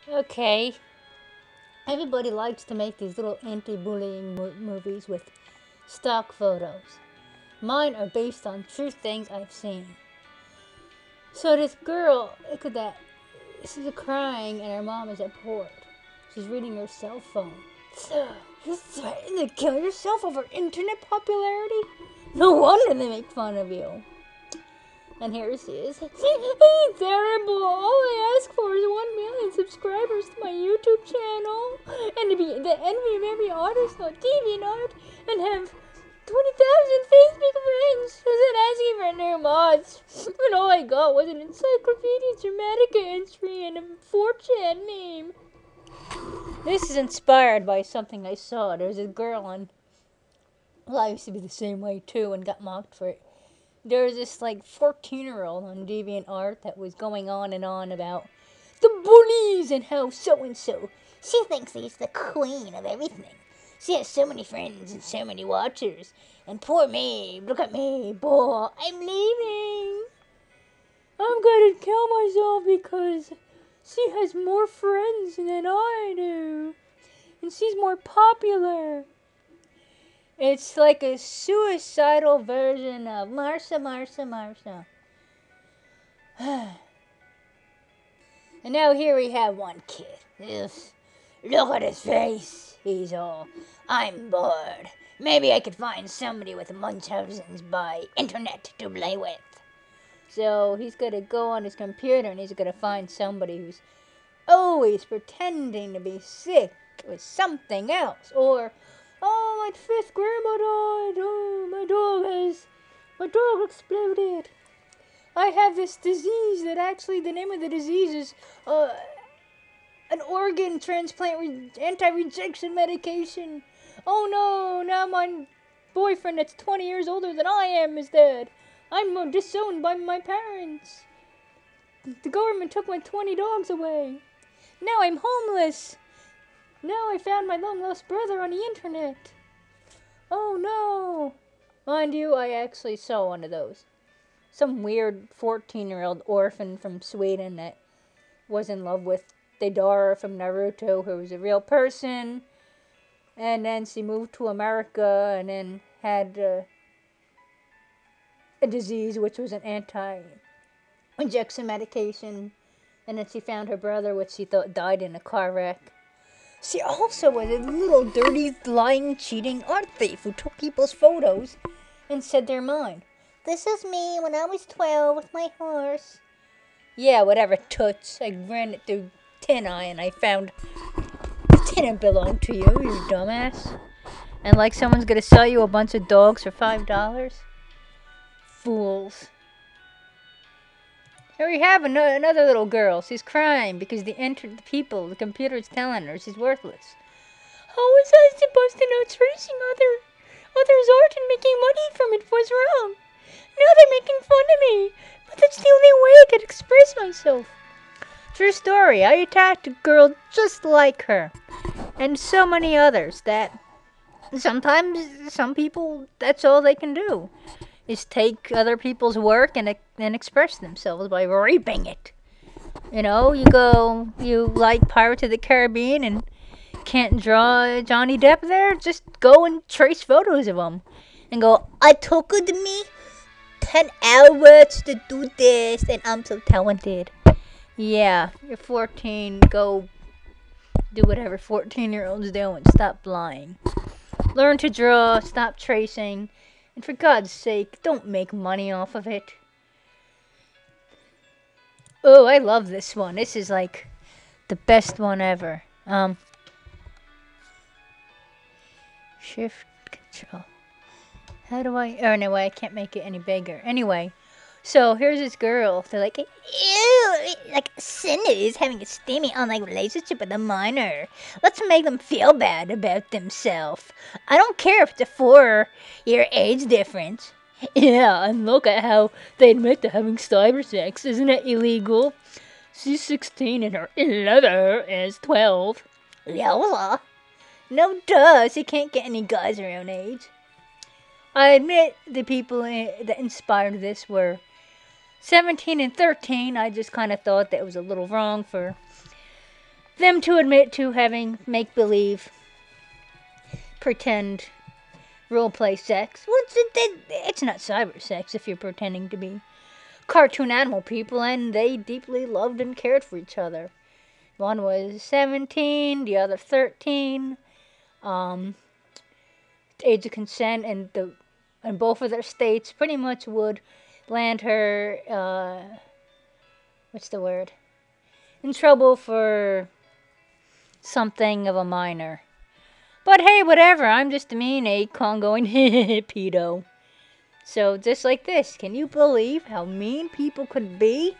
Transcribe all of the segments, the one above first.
Okay, everybody likes to make these little anti-bullying movies with stock photos. Mine are based on true things I've seen. So this girl, look at that. She's crying and her mom is at port. She's reading her cell phone. So, you threatened to kill yourself over internet popularity? No wonder they make fun of you. And here she is. Terrible. All I ask for is 1 million subscribers to my YouTube channel. And to be the envy of every artist on DeviantArt. And have 20,000 Facebook friends. Isn't asking for new mods. And all I got was an Encyclopedia Dramatica entry and a 4chan meme. This is inspired by something I saw. There's a girl on... Well, I used to be the same way too and got mocked for it. There was this like 14-year-old on DeviantArt that was going on and on about the bullies and how so-and-so. She thinks she's the queen of everything. She has so many friends and so many watchers. And poor me, look at me, boy, I'm leaving. I'm gonna kill myself because she has more friends than I do. And she's more popular. It's like a suicidal version of Marsha, Marsha, Marsha. And now here we have one kid. Ugh. Look at his face. He's all, I'm bored. Maybe I could find somebody with Munchausen's by internet to play with. So he's going to go on his computer and he's going to find somebody who's always pretending to be sick with something else. Or, oh, my fifth grandma died. Oh, my dog exploded. I have this disease that actually the name of the disease is an organ transplant anti-rejection medication. Oh no, now my boyfriend that's 20 years older than I am is dead. I'm disowned by my parents. The government took my 20 dogs away. Now I'm homeless. Now I found my long lost brother on the internet. Oh no. Mind you, I actually saw one of those. Some weird 14-year-old orphan from Sweden that was in love with Deidara from Naruto, who was a real person. And then she moved to America and then had a disease which was an anti-rejection medication. And then she found her brother, which she thought died in a car wreck. She also was a little dirty, lying, cheating art thief who took people's photos and said they're mine. This is me when I was 12 with my horse. Yeah, whatever, toots. I ran it through Tin Eye and I found it didn't belong to you, you dumbass. And like someone's gonna sell you a bunch of dogs for $5? Fools. Here we have another little girl. She's crying because the computer is telling her she's worthless. How was I supposed to know tracing others' art and making money from it was wrong? Now they're making fun of me, but that's the only way I could express myself. True story. I attacked a girl just like her, and so many others that sometimes some people that's all they can do is take other people's work and express themselves by raping it. You know, you like Pirates of the Caribbean and can't draw Johnny Depp there, just go and trace photos of him and go, I took me 10 hours to do this and I'm so talented. Yeah, you're 14, go do whatever 14-year-olds do and stop lying. Learn to draw, stop tracing, and for God's sake, don't make money off of it. Oh, I love this one. This is like the best one ever. Shift control. How do I... Oh, no, I can't make it any bigger. Anyway, so here's this girl. They're like, ew, like Cindy is having a steamy online relationship with a minor. Let's make them feel bad about themselves. I don't care if it's a 4-year age difference. Yeah, and look at how they admit to having cyber sex. Isn't it illegal? She's 16 and her lover is 12. Lola? No, duh. She can't get any guys her own age. I admit the people that inspired this were 17 and 13. I just kind of thought that it was a little wrong for them to admit to having make-believe, pretend, role-play sex. It's not cyber sex if you're pretending to be cartoon animal people, and they deeply loved and cared for each other. One was 17, the other 13. Age of consent, and both of their states pretty much would land her, what's the word? In trouble for something of a minor. But hey, whatever, I'm just a mean acorn going, pedo. So just like this, can you believe how mean people could be?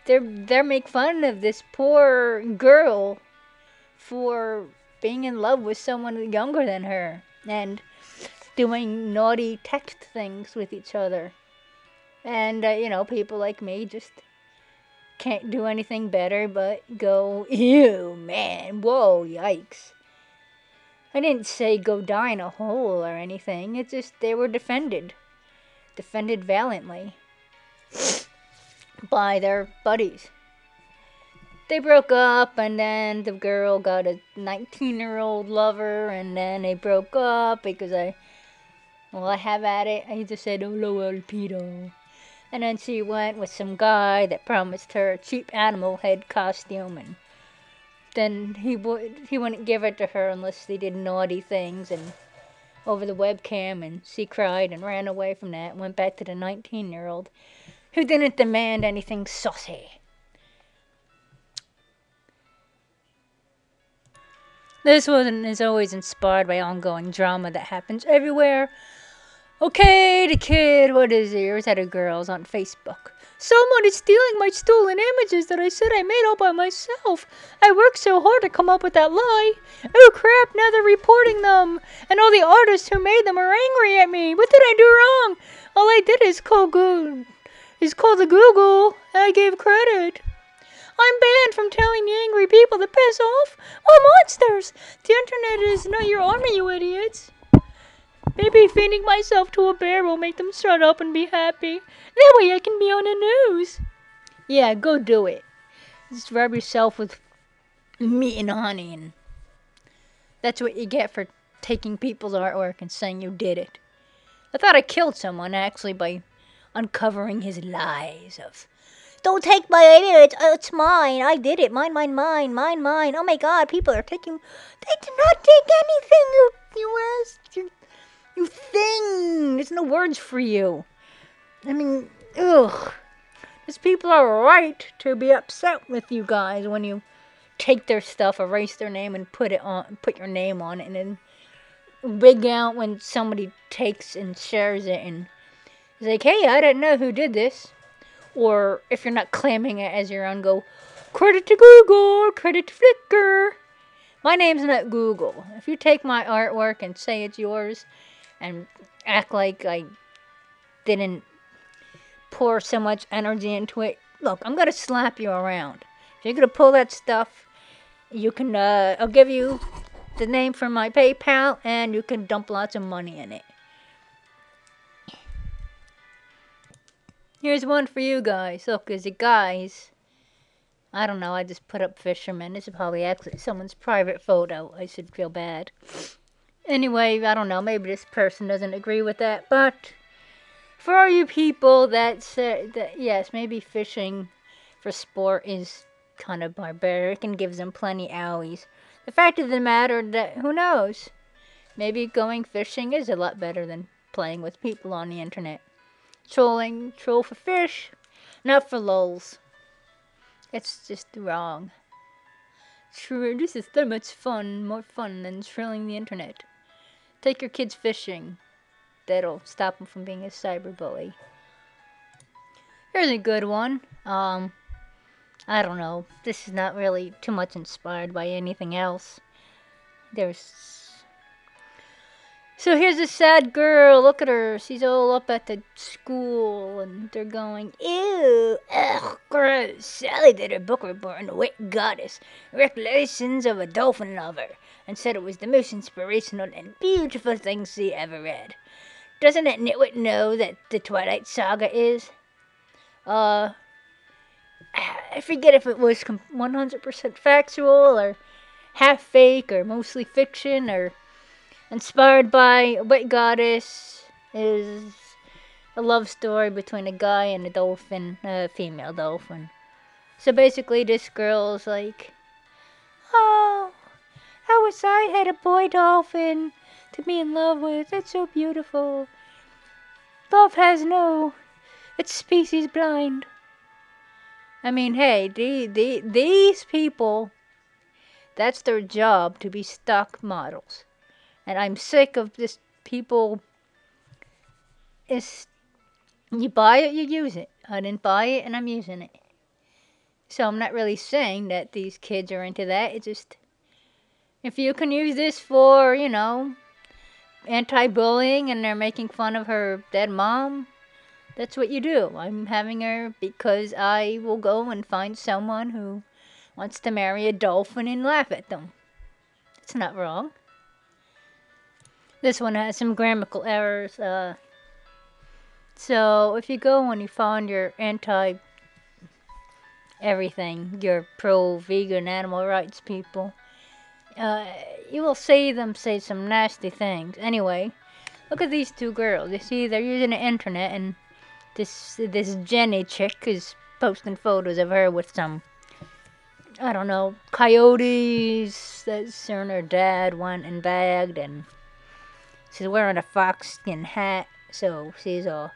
They're make fun of this poor girl for being in love with someone younger than her and doing naughty text things with each other. And people like me just can't do anything better but go, ew, man, whoa, yikes. I didn't say go die in a hole or anything. It's just they were defended valiantly by their buddies. They broke up, and then the girl got a 19-year-old lover, and then they broke up because I have at it. I just said, oh, lol, pedo. And then she went with some guy that promised her a cheap animal head costume, and then he wouldn't give it to her unless they did naughty things and over the webcam, and she cried and ran away from that and went back to the 19-year-old who didn't demand anything saucy. This one is always inspired by ongoing drama that happens everywhere. Okay, the kid, what is it? Or is that a girl's on Facebook? Someone is stealing my stolen images that I said I made all by myself. I worked so hard to come up with that lie. Oh crap, now they're reporting them. And all the artists who made them are angry at me. What did I do wrong? All I did is call the Google, and I gave credit. I'm banned from telling the angry people to piss off. What monsters! The internet is not your army, you idiots. Maybe feeding myself to a bear will make them shut up and be happy. That way I can be on the news. Yeah, go do it. Just rub yourself with meat and honey, and that's what you get for taking people's artwork and saying you did it. I thought I killed someone, actually, by uncovering his lies of, don't take my image, it's mine, I did it, mine. Oh my god, people are taking, they did not take anything, you thing. There's no words for you. I mean, ugh. These people are right to be upset with you guys when you take their stuff, erase their name, and put your name on it, and then big out when somebody takes and shares it and is like, hey, I didn't know who did this. Or if you're not claiming it as your own, go, credit to Google, credit to Flickr. My name's not Google. If you take my artwork and say it's yours and act like I didn't pour so much energy into it, look, I'm going to slap you around. If you're going to pull that stuff, you can, I'll give you the name for my PayPal, and you can dump lots of money in it. Here's one for you guys. Look, is it guys? I don't know, I just put up fisherman. This is probably actually someone's private photo. I should feel bad. Anyway, I don't know, maybe this person doesn't agree with that, but for all you people that say that, yes, maybe fishing for sport is kind of barbaric and gives them plenty owies. The fact of the matter that, who knows? Maybe going fishing is a lot better than playing with people on the internet. Troll for fish, not for lols. It's just wrong. True, this is so much fun, more fun than trolling the internet. Take your kids fishing. That'll stop them from being a cyberbully. Here's a good one. I don't know. This is not really too much inspired by anything else. So here's a sad girl. Look at her. She's all up at the school, and they're going, ew, ugh, gross. Sally did her book report on the wet goddess, Recollections of a Dolphin Lover, and said it was the most inspirational and beautiful thing she ever read. Doesn't that nitwit know that the Twilight Saga is? I forget if it was 100% factual or half fake or mostly fiction or inspired by a wet goddess. Is a love story between a guy and a dolphin, a female dolphin. So basically, this girl's like, oh, I wish I had a boy dolphin to be in love with. It's so beautiful. Love has no, it's species blind. I mean, hey, these people, that's their job, to be stock models. And I'm sick of this people. Is you buy it, you use it. I didn't buy it, and I'm using it. So I'm not really saying that these kids are into that. It's just, if you can use this for, anti-bullying and they're making fun of her dead mom, that's what you do. I'm having her because I will go and find someone who wants to marry a dolphin and laugh at them. It's not wrong. This one has some grammatical errors. So if you go and you find your anti-everything, your pro-vegan animal rights people, you will see them say some nasty things. Anyway, look at these two girls. You see, they're using the internet, and this Jenny chick is posting photos of her with some, I don't know, coyotes that her and her dad went and bagged, and she's wearing a fox skin hat, so she's all,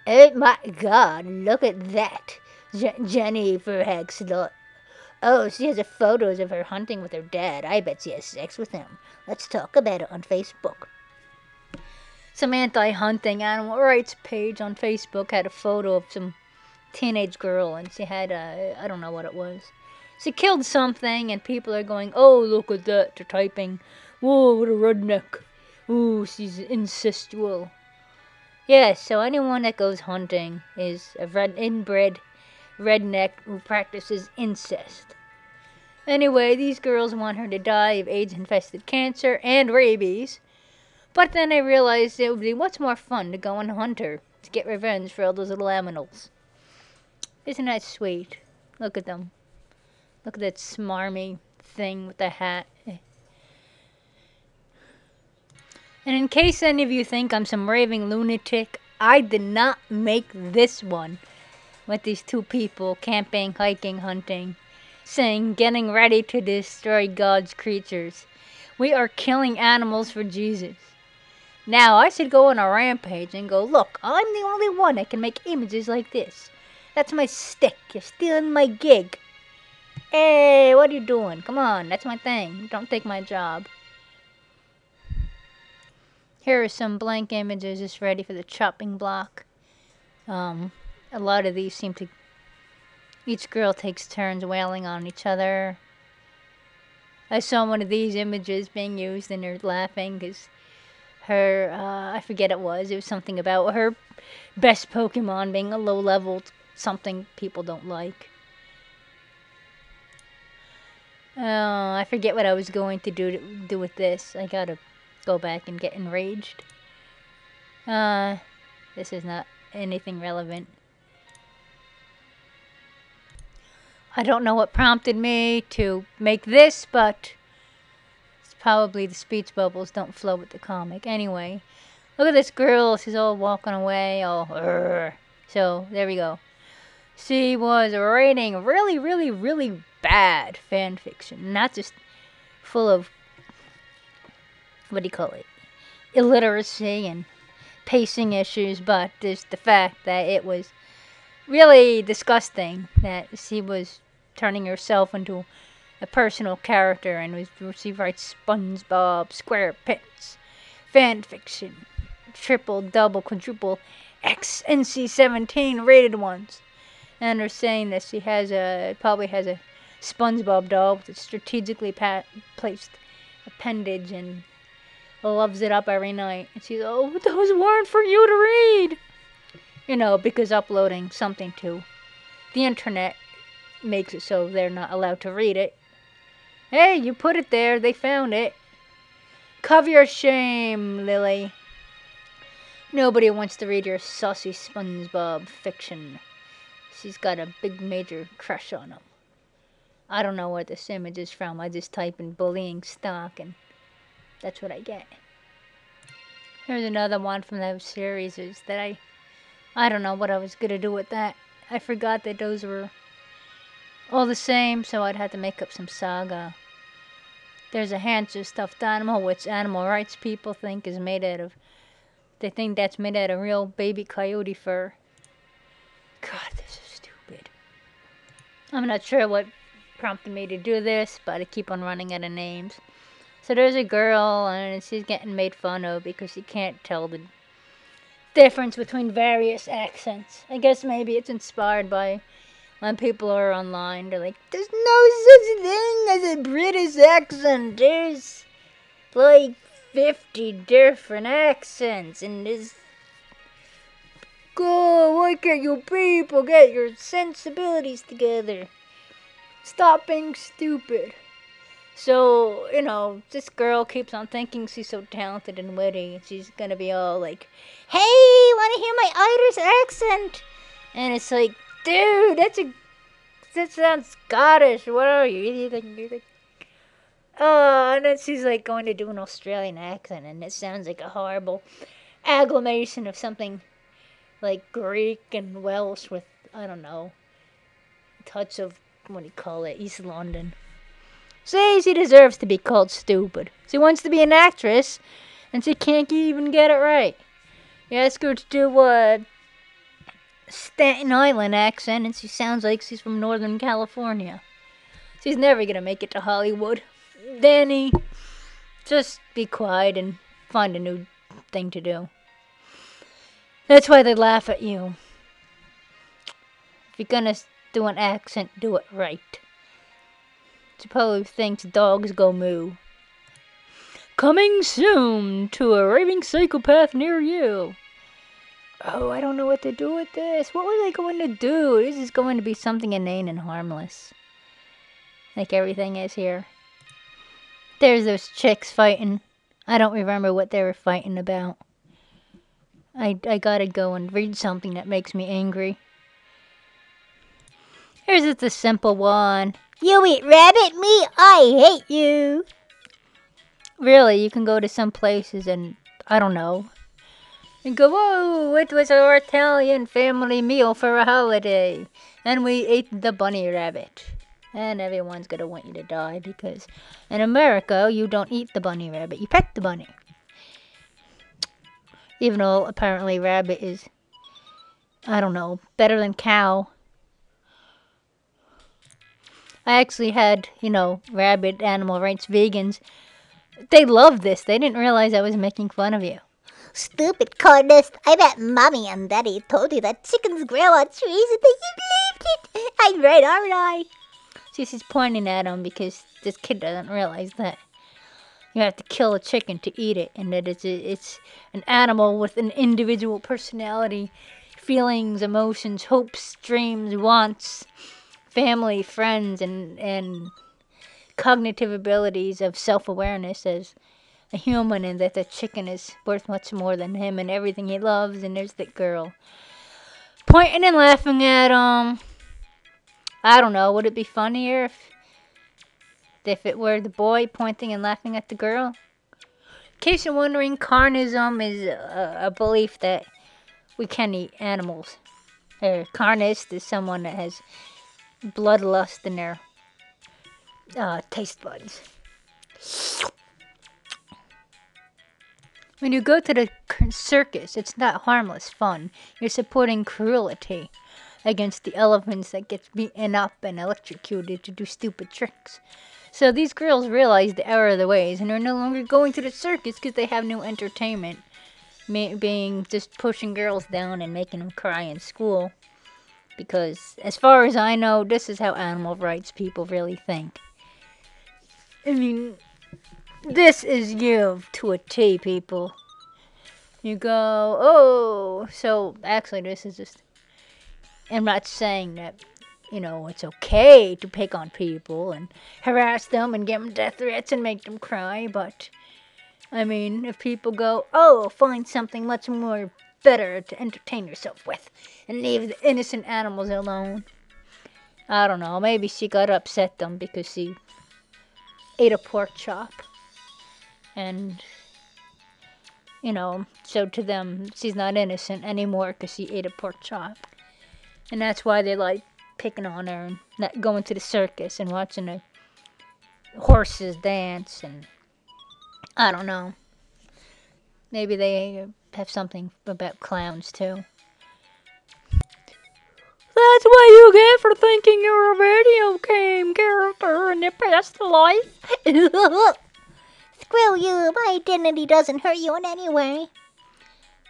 oh my god, look at that. Jennifer Hexlot. Oh, she has photos of her hunting with her dad. I bet she has sex with him. Let's talk about it on Facebook. Some anti-hunting animal rights page on Facebook had a photo of some teenage girl, and she had I don't know what it was. She killed something, and people are going, oh, look at that. They're typing, whoa, what a redneck. Ooh, she's incestual. Yes, so anyone that goes hunting is a inbred redneck who practices incest. Anyway, these girls want her to die of AIDS-infested cancer and rabies. But then I realized it would be much more fun to go and hunt her to get revenge for all those little aminals. Isn't that sweet? Look at them. Look at that smarmy thing with the hat. And in case any of you think I'm some raving lunatic, I did not make this one with these two people camping, hiking, hunting, saying, getting ready to destroy God's creatures. We are killing animals for Jesus. Now, I should go on a rampage and go, look, I'm the only one that can make images like this. That's my stick. You're stealing my gig. Hey, what are you doing? Come on, that's my thing. Don't take my job. Here are some blank images just ready for the chopping block. A lot of these seem to... Each girl takes turns wailing on each other. I saw one of these images being used and they're laughing because her, I forget it was something about her best Pokemon being a low-level something people don't like. I forget what I was going to do with this. I gotta go back and get enraged. This is not anything relevant. I don't know what prompted me to make this, but it's probably the speech bubbles don't flow with the comic. Anyway, look at this girl. She's all walking away, all Urgh. So, there we go. She was writing really, really, really bad fan fiction. Not just full of, what do you call it, illiteracy and pacing issues, but just the fact that it was really disgusting that she was turning herself into a personal character and she writes SpongeBob SquarePants fan fiction, triple, double, quadruple X NC-17 rated ones. And they're saying that she probably has a SpongeBob doll with a strategically placed appendage and loves it up every night. And she's, oh, those weren't for you to read. You know, because uploading something to the internet makes it so they're not allowed to read it. Hey, you put it there. They found it. Cover your shame, Lily. Nobody wants to read your saucy SpongeBob fiction. she's got a big major crush on him. I don't know where this image is from. I just type in bullying stock and that's what I get. Here's another one from those series that I don't know what I was gonna do with that. I forgot that those were all the same, so I'd have to make up some saga. There's a hamster stuffed animal, which animal rights people think is made out of. They think that's made out of real baby coyote fur. God, this is stupid. I'm not sure what prompted me to do this, but I keep on running out of names. So there's a girl, and she's getting made fun of because she can't tell the difference between various accents. I guess maybe it's inspired by when people are online. They're like, there's no such thing as a British accent. There's like 50 different accents, and there's... God, why can't you people get your sensibilities together? Stop being stupid. So, you know, this girl keeps on thinking she's so talented and witty, and she's gonna be all like, hey, wanna hear my Irish accent? And it's like, dude, that sounds Scottish. What are you? Oh, and then she's like going to do an Australian accent, and it sounds like a horrible agglomeration of something like Greek and Welsh with, I don't know, a touch of, what do you call it, East London. See, she deserves to be called stupid. She wants to be an actress, and she can't even get it right. You ask her to do a Staten Island accent, and she sounds like she's from Northern California. She's never gonna make it to Hollywood. Danny, just be quiet and find a new thing to do. That's why they laugh at you. If you're gonna do an accent, do it right. Suppose thinks dogs go moo. Coming soon to a raving psychopath near you. Oh, I don't know what to do with this. What was I going to do? This is going to be something inane and harmless. Like everything is here. There's those chicks fighting. I don't remember what they were fighting about. I gotta go and read something that makes me angry. Here's just a simple one. You eat rabbit meat? I hate you. Really, you can go to some places and, I don't know, and go, whoa, it was our Italian family meal for a holiday. And we ate the bunny rabbit. And everyone's gonna want you to die because in America, you don't eat the bunny rabbit. You pet the bunny. Even though apparently rabbit is, I don't know, better than cow. I actually had, you know, rabbit animal rights vegans. They loved this. They didn't realize I was making fun of you. Stupid carnist. I bet Mommy and Daddy told you that chickens grow on trees and that you believed it. I'm right, aren't I? See, she's pointing at him because this kid doesn't realize that you have to kill a chicken to eat it, and that it's an animal with an individual personality, feelings, emotions, hopes, dreams, wants, family, friends, and cognitive abilities of self-awareness as a human, and that the chicken is worth much more than him and everything he loves. And there's that girl pointing and laughing at him. I don't know, would it be funnier if it were the boy pointing and laughing at the girl? In case you're wondering, carnism is a belief that we can eat animals. Carnist is someone that has bloodlust in their taste buds. When you go to the circus, it's not harmless fun. You're supporting cruelty against the elephants that gets beaten up and electrocuted to do stupid tricks. So these girls realize the error of their ways and are no longer going to the circus because they have no entertainment, being just pushing girls down and making them cry in school. Because as far as I know, this is how animal rights people really think. I mean, this is you to a T, people. You go, oh, so actually this is just, I'm not saying that, you know, it's okay to pick on people and harass them and give them death threats and make them cry, but, I mean, if people go, oh, find something much more better to entertain yourself with and leave the innocent animals alone. I don't know, maybe she got upset them because she ate a pork chop. And, so to them, she's not innocent anymore because she ate a pork chop. And that's why they like picking on her and not going to the circus and watching the horses dance. And I don't know. Maybe they have something about clowns too. That's what you get for thinking you're a video game character in your past life. Screw you, my identity doesn't hurt you in any way.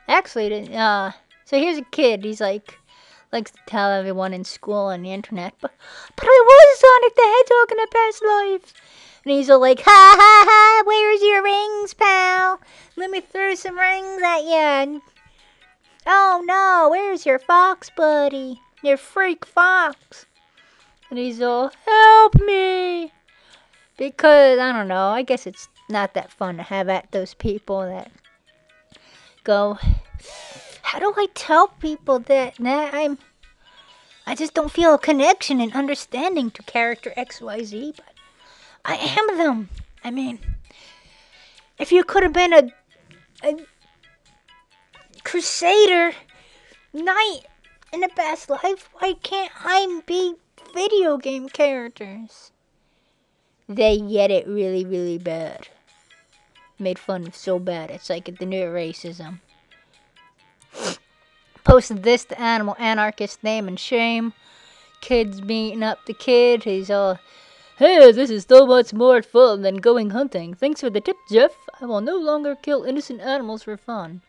Actually, so here's a kid. He's likes to tell everyone in school on the internet, but I was Sonic the Hedgehog in a past life. And he's all like, ha ha ha, where's your rings, pal? Let me throw some rings at you. Oh no, where's your fox, buddy? Your freak fox. And he's all, help me. Because, I don't know, I guess it's not that fun to have at those people that go, how do I tell people that I just don't feel a connection and understanding to character XYZ, but I am them. I mean, if you could have been a crusader knight in a past life, why can't I be video game characters? They get it really, really bad. Made fun of so bad. It's like the new racism. Posted this to Animal Anarchist name and shame. Kid's beating up the kid. He's all, hey, this is so much more fun than going hunting. Thanks for the tip, Jeff. I will no longer kill innocent animals for fun.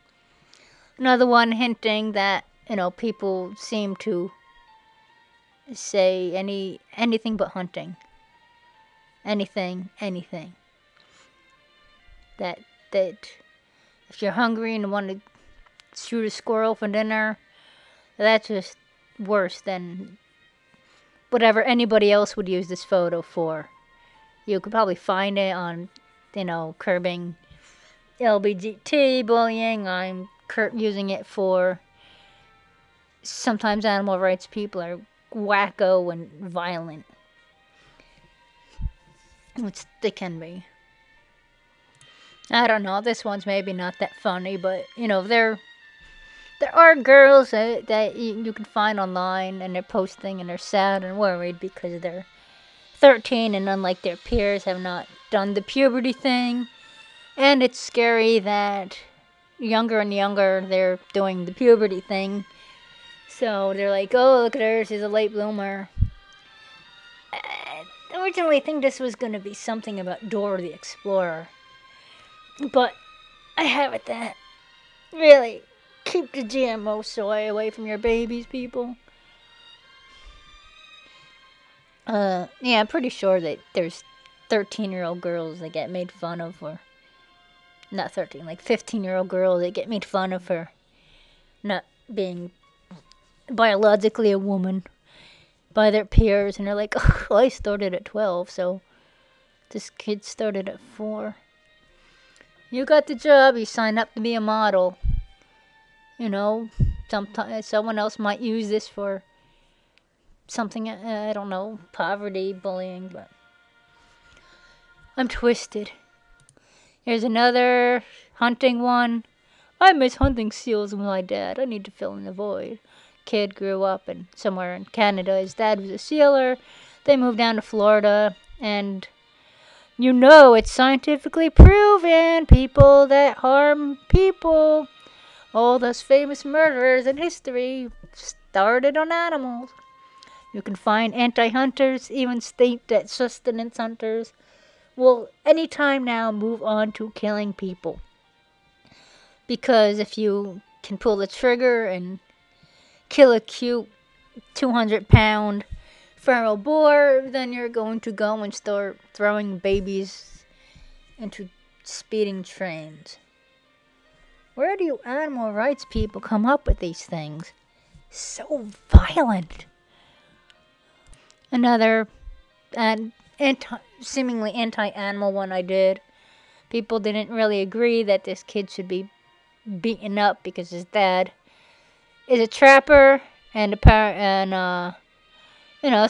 Another one hinting that, people seem to say anything but hunting. Anything. That if you're hungry and want to shoot a squirrel for dinner, that's just worse than whatever anybody else would use this photo for. You could probably find it on, curbing LGBT bullying. I'm using it for sometimes animal rights people are wacko and violent. Which they can be. I don't know, this one's maybe not that funny, but, there are girls that you can find online, and they're posting, and they're sad and worried because they're 13, and unlike their peers, have not done the puberty thing. And it's scary that younger and younger, they're doing the puberty thing. So they're like, oh, look at her, she's a late bloomer. I originally think this was going to be something about Dora the Explorer. But I have it that, really, keep the GMO soy away from your babies, people. I'm pretty sure that there's 13-year-old girls that get made fun of, or not 13, like 15-year-old girls that get made fun of for not being biologically a woman by their peers, and they're like, oh, I started at 12, so this kid started at 4. You got the job, you signed up to be a model. Sometimes someone else might use this for something, I don't know, poverty, bullying, but I'm twisted. Here's another hunting one. I miss hunting seals with my dad. I need to fill in the void. Kid grew up somewhere in Canada. His dad was a sealer. They moved down to Florida, and it's scientifically proven people that harm people, all those famous murderers in history, started on animals. You can find anti-hunters even state that sustenance hunters will anytime now move on to killing people. Because if you can pull the trigger and kill a cute 200-pound feral boar, then you're going to go and start throwing babies into speeding trains. Where do you animal rights people come up with these things? So violent. Another seemingly anti-animal one I did. People didn't really agree that this kid should be beaten up because his dad is a trapper and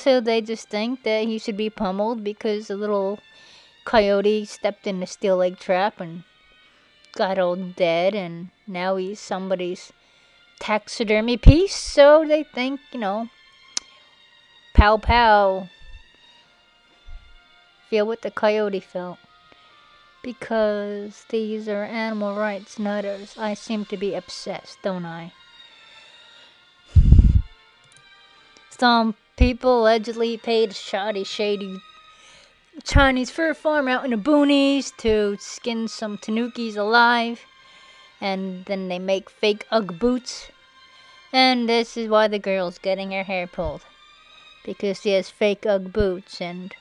so they just think that he should be pummeled because a little coyote stepped in the steel leg trap and got all dead, and now he's somebody's taxidermy piece. So they think, pow pow, feel what the coyote felt. Because these are animal rights nutters. I seem to be obsessed, don't I? Some people allegedly paid a shady Chinese fur farm out in the boonies to skin some tanukis alive, and then they make fake Ugg boots. And this is why the girl's getting her hair pulled, because she has fake Ugg boots, and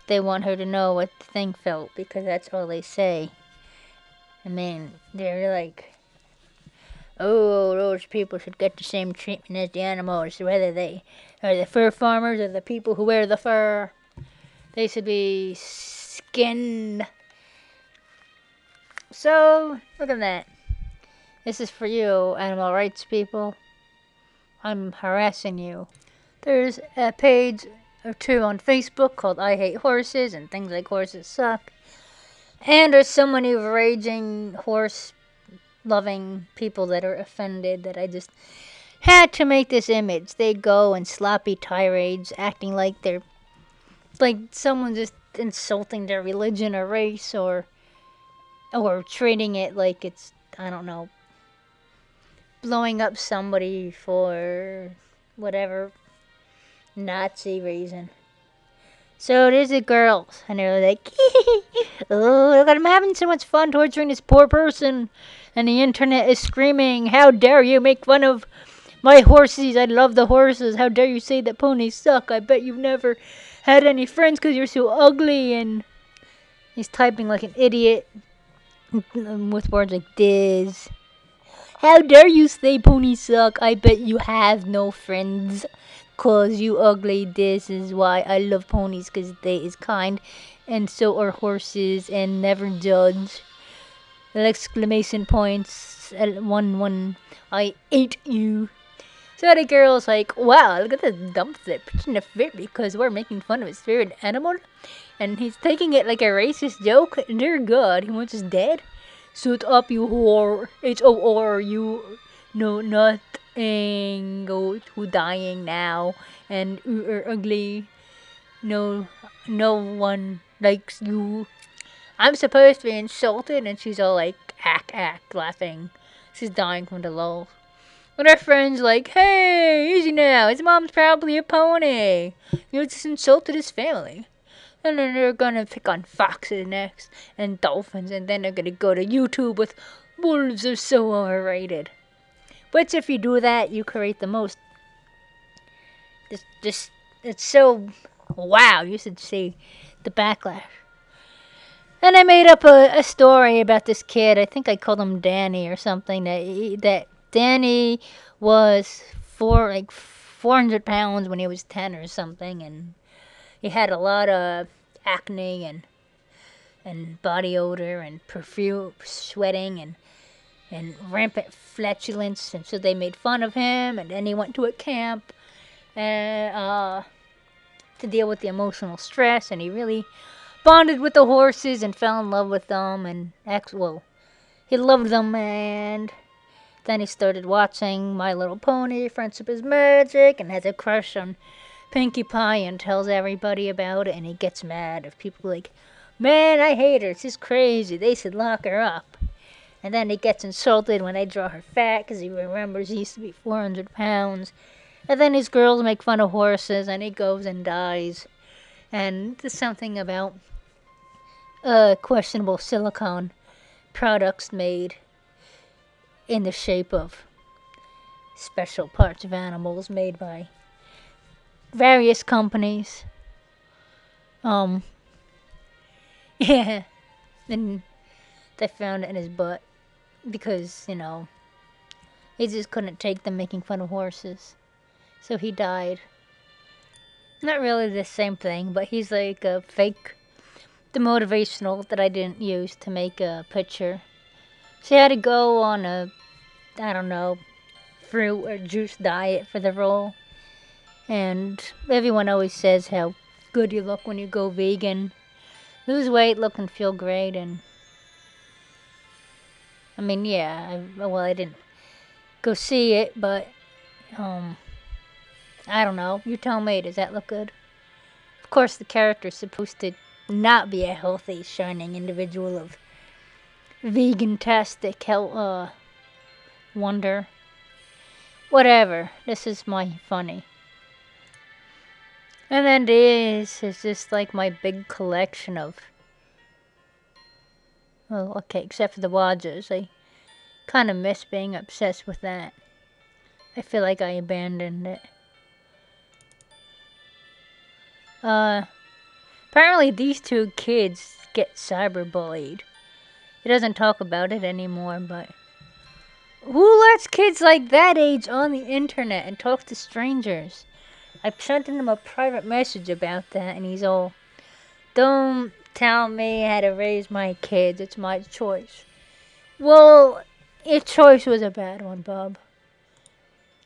they want her to know what the thing felt, because that's all they say. I mean, they're like, oh, those people should get the same treatment as the animals, whether they are the fur farmers or the people who wear the fur. They should be skinned. So, look at that. This is for you, animal rights people. I'm harassing you. There's a page or two on Facebook called I Hate Horses and things like horses suck. And there's so many raging horse loving people that are offended that I just had to make this image. They go in sloppy tirades acting like they're like someone just insulting their religion or race, or treating it like it's, I don't know, blowing up somebody for whatever Nazi reason. So there's the girls, and they're like, oh, look, I'm having so much fun torturing this poor person. And the internet is screaming, how dare you make fun of my horses? I love the horses. How dare you say that ponies suck? I bet you've never had any friends because you're so ugly. And he's typing like an idiot with words like this. How dare you say ponies suck? I bet you have no friends. Cause you ugly, this is why I love ponies, cause they is kind, and so are horses, and never judge. Exclamation points, one, I ate you. So the girl's like, wow, look at the dump that pitching a fit because we're making fun of his favorite animal, and he's taking it like a racist joke. Dear God, he wants us dead. Shut up, you whore. H-O-R, you know nothing. Go to dying now, and you are ugly. No one likes you. I'm supposed to be insulted, and she's all like, act, laughing. She's dying from the lulls. But her friend's like, hey, easy now. His mom's probably a pony. You just insulted his family. And then they're gonna pick on foxes next, and dolphins, and then they're gonna go to YouTube with wolves are so overrated. But if you do that, you create the most. It's so. Wow, you should see the backlash. And I made up a story about this kid. I think I called him Danny or something. That Danny was 400 pounds when he was 10 or something, and he had a lot of acne and body odor and perfume sweating and rampant flatulence, and so they made fun of him. And then he went to a camp and to deal with the emotional stress, and he really bonded with the horses and fell in love with them, and he loved them. And then he started watching My Little Pony, Friendship is Magic, and has a crush on Pinkie Pie and tells everybody about it. And he gets mad if people are like, man, I hate her, she's crazy, they should lock her up. And then he gets insulted when they draw her fat because he remembers he used to be 400 pounds. And then his girls make fun of horses, and he goes and dies. And there's something about questionable silicone products made in the shape of special parts of animals made by various companies. Yeah. And they found it in his butt because, he just couldn't take them making fun of horses. So he died. Not really the same thing, but he's like the motivational that I didn't use to make a picture She had to go on a, I don't know, fruit or juice diet for the role. And everyone always says how good you look when you go vegan. Lose weight, look and feel great, and I mean, yeah, I didn't go see it, but I don't know. You tell me, does that look good? Of course, the character's supposed to not be a healthy, shining individual of vegan-tastic wonder. Whatever. This is my funny. And then this is just like my big collection of. Well, okay, except for the Wadjas. I kind of miss being obsessed with that. I feel like I abandoned it. Apparently these two kids get cyberbullied. It doesn't talk about it anymore, but who lets kids like that age on the internet and talk to strangers? I sent him a private message about that, and he's all, "Don't tell me how to raise my kids. It's my choice." Well, your choice was a bad one, Bob.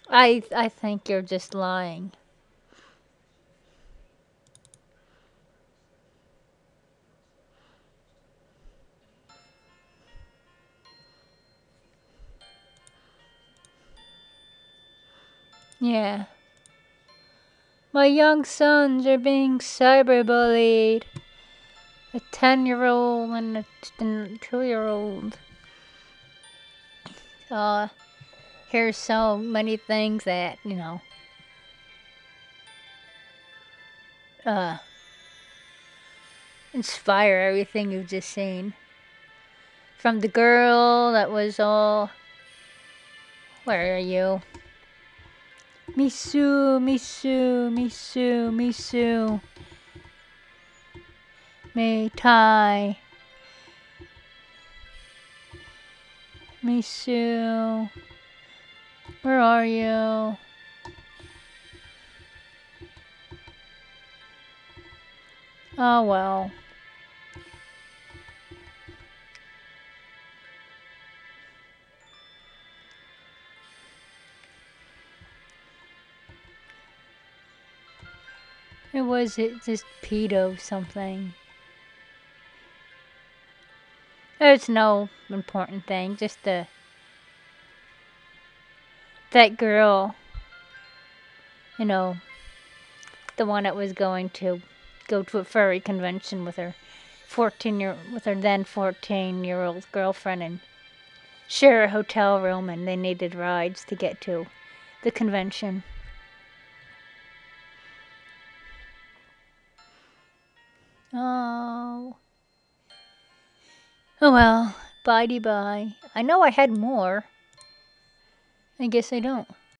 I think you're just lying. Yeah. My young sons are being cyberbullied. A 10-year-old and a 2-year-old. Here's so many things that, uh, inspire everything you've just seen. From the girl that was all, where are you? Misu, Misu, Misu, Misu. Me, Tai. Misu. Where are you? Oh well. It just pedo something? It's no important thing, just that girl, the one that was going to go to a furry convention with her then 14-year-old girlfriend and share a hotel room, and they needed rides to get to the convention. Oh. Oh well, bye-de-bye. I know I had more. I guess I don't.